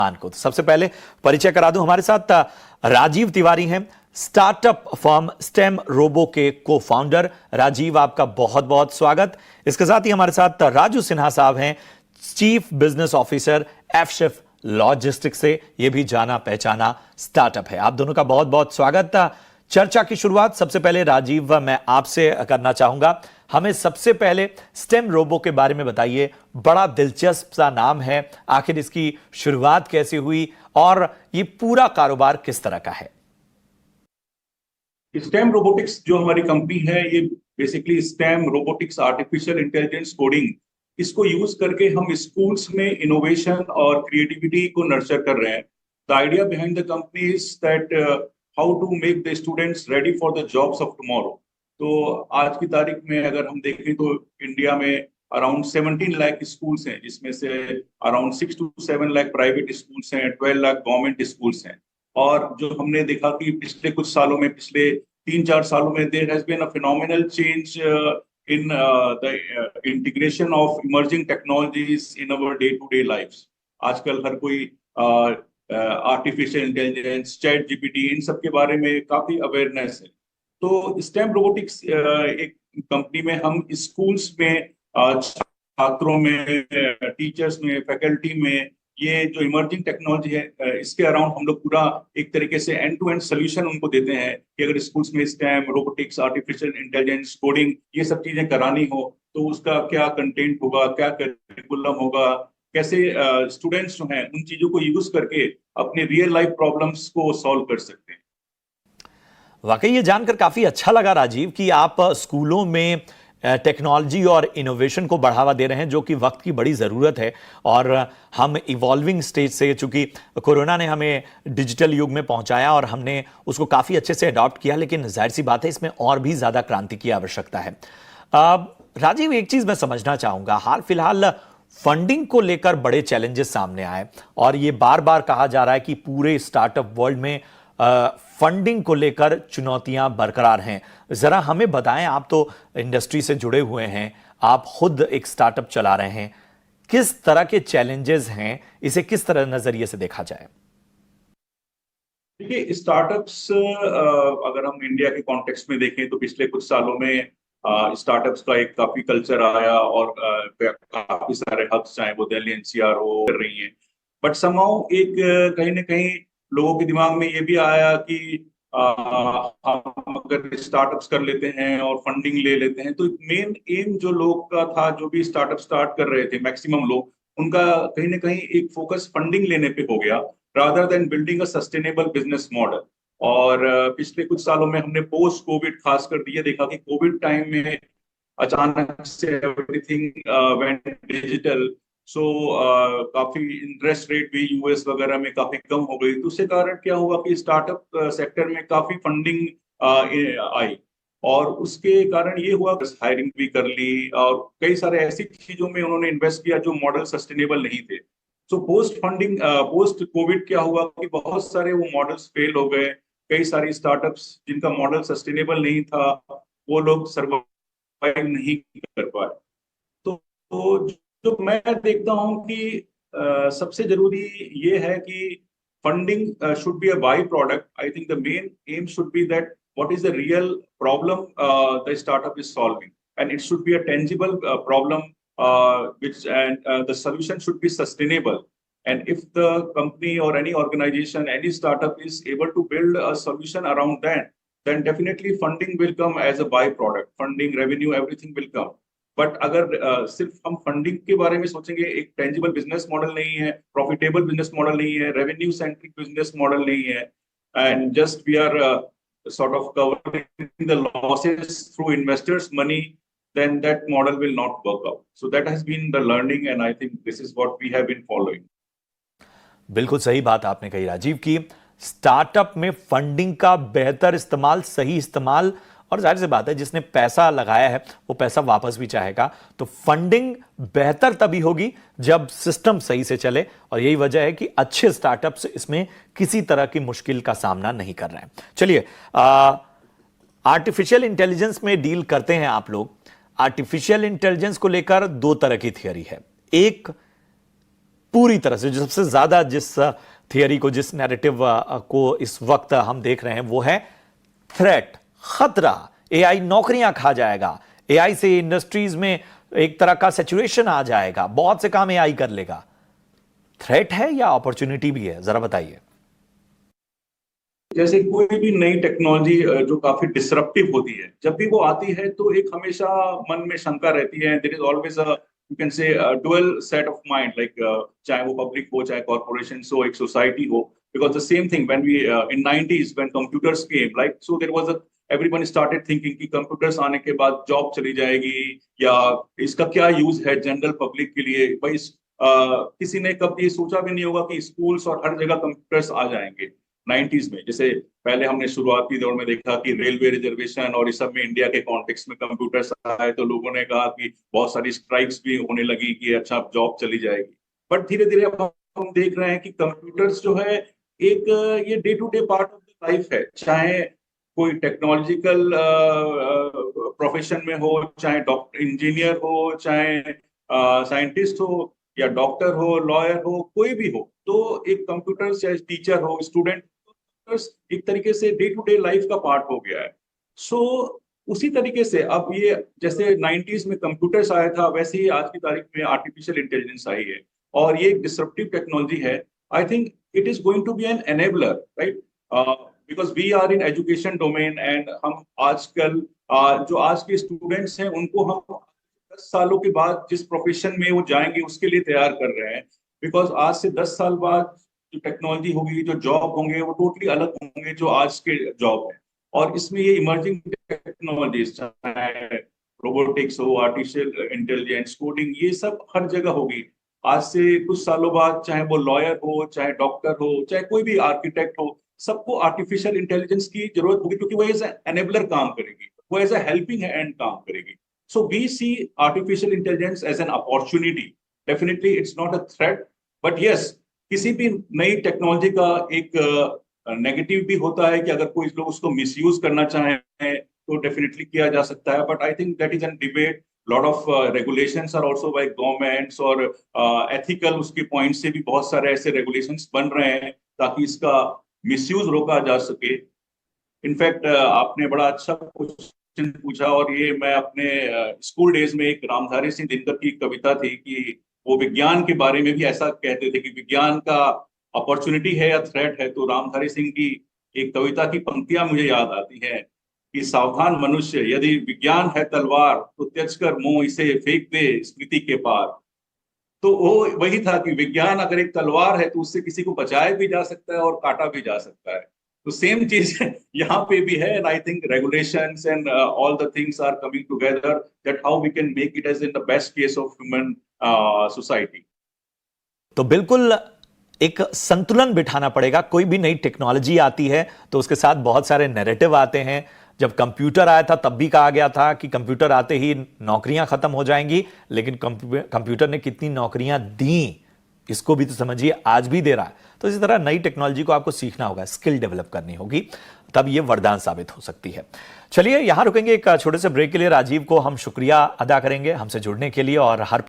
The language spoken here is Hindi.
को तो सबसे पहले परिचय करा दूं, हमारे साथ राजीव तिवारी हैं, स्टार्टअप फर्म स्टेम रोबो के को फाउंडर। राजीव, आपका बहुत बहुत स्वागत। इसके साथ ही हमारे साथ राजू सिन्हा साहब हैं, चीफ बिजनेस ऑफिसर एफशिफ्ट लॉजिस्टिक्स से, यह भी जाना पहचाना स्टार्टअप है। आप दोनों का बहुत बहुत स्वागत। चर्चा की शुरुआत सबसे पहले राजीव मैं आपसे करना चाहूंगा। हमें सबसे पहले स्टेम रोबो के बारे में बताइए। बड़ा दिलचस्प सा नाम है, आखिर इसकी शुरुआत कैसे हुई और ये पूरा कारोबार किस तरह का है? स्टेम रोबोटिक्स जो हमारी कंपनी है, ये basically stem robotics artificial intelligence coding, इसको यूज करके हम स्कूल्स में इनोवेशन और क्रिएटिविटी को नर्चर कर रहे हैं। The idea behind the company is that how to make the students ready for the jobs of tomorrow. तो आज की तारीख में अगर हम देखें तो इंडिया में अराउंड 17 लाख स्कूल्स हैं, जिसमें से around 6 to 7 lakh private schools हैं, 12 लाख गवर्नमेंट स्कूल्स हैं। और जो हमने देखा कि पिछले कुछ सालों में, पिछले 3-4 सालों में, there has been a phenomenal change in the integration of emerging technologies in our day-to-day lives. आजकल हर कोई आर्टिफिशियल इंटेलिजेंस, चैट जीपीटी, इन सब के बारे में काफी अवेयरनेस है। तो स्टेम रोबोटिक्स एक कंपनी में हम स्कूल्स में, छात्रों में, टीचर्स में, फैकल्टी में, ये जो इमर्जिंग टेक्नोलॉजी है, इसके अराउंड हम लोग पूरा एक तरीके से एंड टू एंड सोल्यूशन उनको देते हैं कि अगर स्कूल्स में stem, robotics, artificial intelligence, coding, ये सब चीजें करानी हो तो उसका क्या कंटेंट होगा, क्या करिकुलम होगा, कैसे स्टूडेंट्स जो हैं उन चीजों को यूज करके अपने रियल लाइफ प्रॉब्लम्स को सॉल्व कर सकते हैं। वाकई ये जानकर काफी अच्छा लगा राजीव कि आप स्कूलों में टेक्नोलॉजी और इनोवेशन को बढ़ावा दे रहे हैं, जो कि वक्त की बड़ी ज़रूरत है। और हम इवॉल्विंग स्टेज से, चूंकि कोरोना ने हमें डिजिटल युग में पहुंचाया और हमने उसको काफ़ी अच्छे से अडॉप्ट किया, लेकिन जाहिर सी बात है इसमें और भी ज़्यादा क्रांति की आवश्यकता है। राजीव, एक चीज़ मैं समझना चाहूँगा, हाल फिलहाल फंडिंग को लेकर बड़े चैलेंजेस सामने आए और ये बार बार कहा जा रहा है कि पूरे स्टार्टअप वर्ल्ड में फंडिंग को लेकर चुनौतियां बरकरार हैं। जरा हमें बताएं, आप तो इंडस्ट्री से जुड़े हुए हैं, आप खुद एक स्टार्टअप चला रहे हैं, किस तरह के चैलेंजेस हैं, इसे किस तरह नजरिए से देखा जाए? देखिए, स्टार्टअप्स अगर हम इंडिया के कॉन्टेक्स्ट में देखें तो पिछले कुछ सालों में स्टार्टअप्स का एक काफी कल्चर आया और काफी सारे हब्स, चाहे वो दिल्ली एनसीआर हो, कर रही हैं। बट समहाउ एक कहीं ना कहीं लोगों के दिमाग में ये भी आया कि हम अगर स्टार्टअप्स कर लेते हैं और फंडिंग ले लेते हैं तो मेन एम जो लोग का था, जो भी स्टार्टअप स्टार्ट कर रहे थे, मैक्सिमम लोग, उनका कहीं ना कहीं एक फोकस फंडिंग लेने पे हो गया rather than building a sustainable business model. और पिछले कुछ सालों में हमने पोस्ट कोविड खासकर ये देखा कि कोविड टाइम में अचानक से एवरीथिंग वेंट डिजिटल। सो काफी इंटरेस्ट रेट भी यूएस वगैरह में काफी कम हो गई, तो उसके कारण क्या हुआ कि स्टार्टअप सेक्टर में काफी फंडिंग आई और उसके कारण ये हुआ हायरिंग भी कर ली और कई सारे ऐसी चीजों में उन्होंने इन्वेस्ट किया जो मॉडल सस्टेनेबल नहीं थे। So post funding, post Covid क्या हुआ कि बहुत सारे वो मॉडल्स फेल हो गए। कई सारी स्टार्टअप्स जिनका मॉडल सस्टेनेबल नहीं था, वो लोग सर्वाइव नहीं कर पाए। तो जो मैं देखता हूं कि सबसे जरूरी ये है कि funding should be a by product. I think the main M should be that what is the real problem the startup is solving, and it should be a tangible problem which and the solution should be sustainable. And if the company or any organization, any startup is able to build a solution around that, then definitely funding will come as a byproduct. Funding, revenue, everything will come. But अगर सिर्फ हम फंडिंग के बारे में सोचेंगे, एक टेंजिबल बिजनेस मॉडल नहीं है, प्रॉफिटेबल बिजनेस मॉडल नहीं है, रेवेन्यू सेंट्रिक बिजनेस मॉडल नहीं है, and just we are sort of covering the losses through investors' money, then that model will not work out. So that has been the learning, and I think this is what we have been following. बिल्कुल सही बात आपने कही राजीव की स्टार्टअप में फंडिंग का बेहतर इस्तेमाल, सही इस्तेमाल, और जाहिर सी बात है जिसने पैसा लगाया है वो पैसा वापस भी चाहेगा। तो फंडिंग बेहतर तभी होगी जब सिस्टम सही से चले, और यही वजह है कि अच्छे स्टार्टअप्स इसमें किसी तरह की मुश्किल का सामना नहीं कर रहे हैं। चलिए, आर्टिफिशियल इंटेलिजेंस में डील करते हैं आप लोग। आर्टिफिशियल इंटेलिजेंस को लेकर दो तरह की थियरी है। एक पूरी तरह से जो सबसे ज्यादा जिस थियरी को, जिस नैरेटिव को इस वक्त हम देख रहे हैं वो है थ्रेट, खतरा। एआई नौकरियां खा जाएगा, एआई से इंडस्ट्रीज में एक तरह का सैचुरेशन आ जाएगा, बहुत से काम एआई कर लेगा। थ्रेट है या अपॉर्चुनिटी भी है, जरा बताइए। जैसे कोई भी नई टेक्नोलॉजी जो काफी डिसरप्टिव होती है, जब भी वो आती है तो एक हमेशा मन में शंका रहती है। There is always a, you can say, dual set of mind, like चाहे वो पब्लिक हो, चाहे कॉर्पोरेशन हो, एक सोसाइटी हो। Because the same thing when we in 90s when computers came, like so there was a, everyone started thinking कि कंप्यूटर्स आने के बाद जॉब चली जाएगी, या इसका क्या यूज है जनरल पब्लिक के लिए। भाई किसी ने कब ये सोचा भी नहीं होगा कि स्कूल्स और हर जगह कंप्यूटर्स आ जाएंगे 90s में। जैसे पहले हमने शुरुआती दौर में देखा कि रेलवे रिजर्वेशन और इस सब में इंडिया के कॉन्टेक्स्ट में कंप्यूटर्स आए, तो लोगों ने कहा कि बहुत सारी स्ट्राइक्स भी होने लगी कि अच्छा जॉब चली जाएगी। बट धीरे धीरे अब हम देख रहे हैं कि कंप्यूटर्स जो है एक ये day to day part of the life है। चाहे कोई टेक्नोलॉजिकल प्रोफेशन में हो, चाहे डॉक्टर इंजीनियर हो, चाहे साइंटिस्ट हो, या डॉक्टर हो, लॉयर हो, कोई भी हो, तो एक कंप्यूटर, चाहे टीचर हो, स्टूडेंट, एक तरीके से डे टू डे लाइफ का पार्ट हो गया है। सो उसी तरीके से अब ये जैसे 90s में कंप्यूटर्स आया था, वैसे ही आज की तारीख में आर्टिफिशियल इंटेलिजेंस आई है, और ये एक डिसरप्टिव टेक्नोलॉजी है। I think it is going to be an enabler, right? Because we are in education domain, and हम आजकल जो आज के स्टूडेंट्स हैं उनको हम 10 सालों के बाद जिस प्रोफेशन में वो जाएंगे उसके लिए तैयार कर रहे हैं। बिकॉज आज से 10 साल बाद जो टेक्नोलॉजी होगी, जो जॉब होंगे, वो टोटली अलग होंगे जो आज के जॉब है। और इसमें ये इमर्जिंग टेक्नोलॉजीज, चाहे रोबोटिक्स हो, आर्टिफिशियल इंटेलिजेंस, कोडिंग, ये सब हर जगह होगी। आज से कुछ सालों बाद चाहे वो लॉयर हो, चाहे डॉक्टर हो, चाहे कोई भी आर्किटेक्ट हो, सबको आर्टिफिशियल इंटेलिजेंस की जरूरत होगी, क्योंकि वो एज एनेबलर काम करेगी, वो एज ए हेल्पिंग हैंड काम करेगी। So we see artificial intelligence as an opportunity. Definitely, it's not a threat, but yes, किसी भी नई टेक्नोलॉजी का एक नेगेटिव भी होता है कि अगर कोई लोग उसको मिसयूज करना चाहें तो डेफिनेटली किया जा सकता है। But I think that is an debate. Lot of regulations are also by governments, और एथिकल उसके पॉइंट से भी बहुत सारे ऐसे रेगुलेशंस बन रहे हैं ताकि इसका मिसयूज रोका जा सके। इनफैक्ट आपने बड़ा अच्छा क्वेश्चन पूछा, और ये मैं अपने स्कूल डेज में, एक रामधारी सिंह दिनकर की कविता थी कि वो विज्ञान के बारे में भी ऐसा कहते थे कि विज्ञान का अपॉर्चुनिटी है या थ्रेट है। तो रामधारी सिंह की एक कविता की पंक्तियां मुझे याद आती है कि सावधान मनुष्य, यदि विज्ञान है तलवार तो त्यज कर मोह इसे फेंक दे स्मृति के पार। तो वो वही था कि विज्ञान अगर एक तलवार है तो उससे किसी को बचाया भी जा सकता है और काटा भी जा सकता है। तो सेम चीज यहाँ पे भी है। And I think regulations and all the things are coming together, that how we can make it as in the best case of human society. तो बिल्कुल एक संतुलन बिठाना पड़ेगा। कोई भी नई टेक्नोलॉजी आती है तो उसके साथ बहुत सारे नैरेटिव आते हैं। जब कंप्यूटर आया था तब भी कहा गया था कि कंप्यूटर आते ही नौकरियां खत्म हो जाएंगी, लेकिन कंप्यूटर ने कितनी नौकरियां दी इसको भी तो समझिए, आज भी दे रहा है। तो इसी तरह नई टेक्नोलॉजी को आपको सीखना होगा, स्किल डेवलप करनी होगी, तब ये वरदान साबित हो सकती है। चलिए यहां रुकेंगे एक छोटे से ब्रेक के लिए। राजीव को हम शुक्रिया अदा करेंगे हमसे जुड़ने के लिए, और हर